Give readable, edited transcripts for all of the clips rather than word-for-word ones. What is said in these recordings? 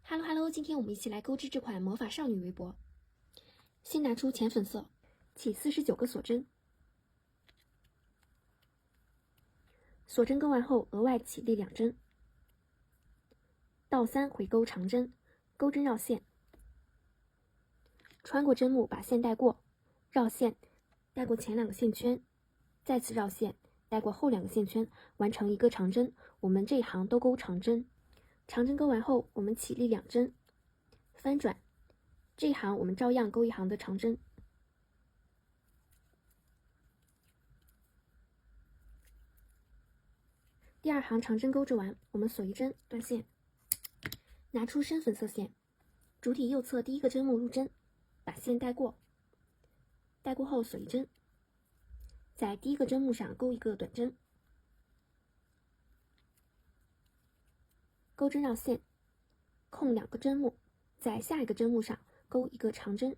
Hello，今天我们一起来钩织这款魔法少女围脖。先拿出浅粉色，起49个锁针，锁针钩完后额外起立2针，倒3回钩长针，钩针绕线，穿过针目把线带过，绕线，带过前2个线圈，再次绕线，带过后2个线圈，完成一个长针。我们这一行都钩长针，长针钩完后，我们起立2针，翻转，这一行我们照样钩一行的长针。第2行长针钩织完，我们锁1针断线，拿出深粉色线，主体右侧第1个针目入针，把线带过，带过后锁1针，在第1个针目上钩一个短针，钩针绕线，空2个针目，在下一个针目上钩一个长针，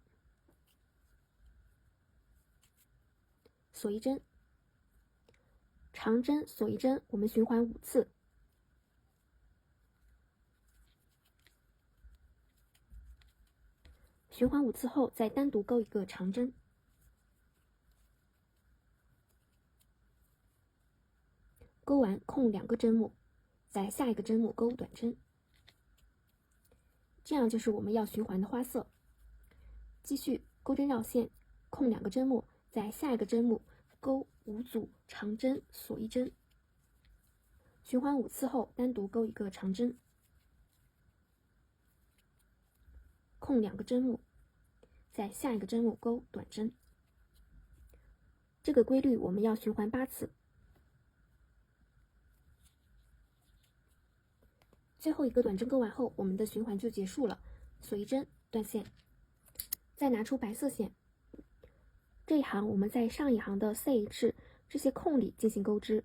锁1针，长针锁1针，我们循环5次。循环5次后，再单独钩一个长针，钩完空2个针目，在下一个针目钩短针，这样就是我们要循环的花色。继续钩针绕线，空2个针目，在下一个针目钩5组长针，锁1针，循环5次后，单独钩一个长针，空2个针目，在下一个针目钩短针。这个规律我们要循环8次。最后一个短针钩完后，我们的循环就结束了，锁1针断线，再拿出白色线，这一行我们在上一行的 CH 这些空里进行钩织。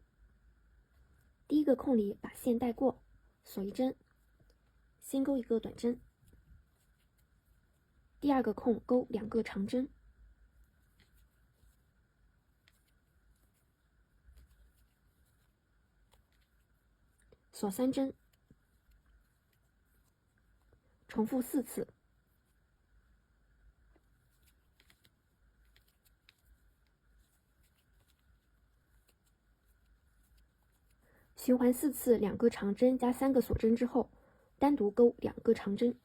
第1个空里把线带过，锁1针，先钩一个短针，第2个空钩2个长针，锁3针，重复4次。循环4次，2个长针加3个锁针之后，单独钩2个长针。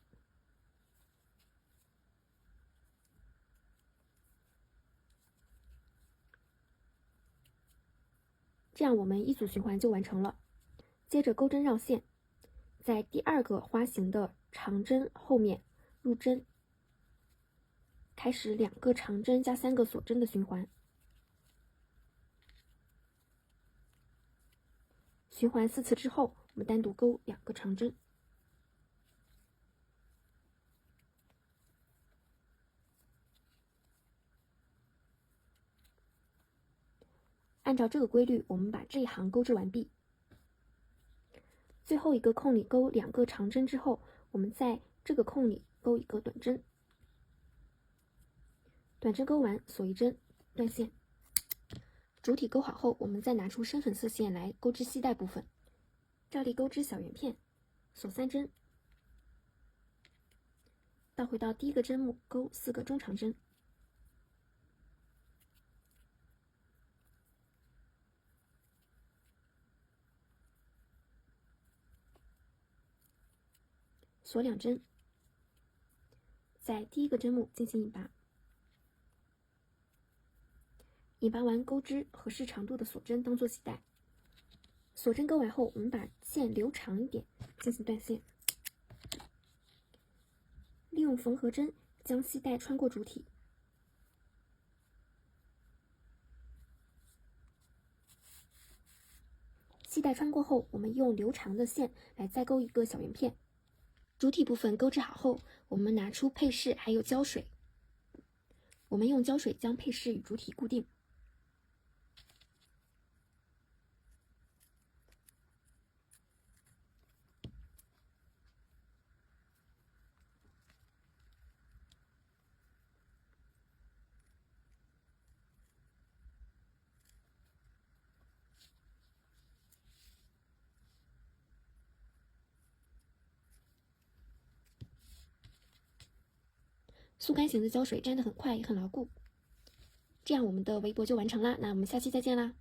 这样我们1组循环就完成了。接着钩针绕线，在第2个花形的长针后面入针，开始2个长针加3个锁针的循环。循环4次之后，我们单独钩2个长针。按照这个规律，我们把这一行钩织完毕。最后一个空里钩2个长针之后，我们在这个空里钩一个短针，短针钩完锁1针断线。主体钩好后，我们再拿出深粉色线来钩织系带部分，照例钩织小圆片，锁3针，倒回到第1个针目钩4个中长针，锁2针，在第1个针目进行引拔，引拔完钩织合适长度的锁针当做系带。锁针钩完后，我们把线留长一点进行断线，利用缝合针将系带穿过主体，系带穿过后，我们用留长的线来再钩一个小圆片。主体部分钩织好后，我们拿出配饰还有胶水，我们用胶水将配饰与主体固定。速干型的胶水粘得很快也很牢固。这样我们的围脖就完成啦，那我们下期再见啦。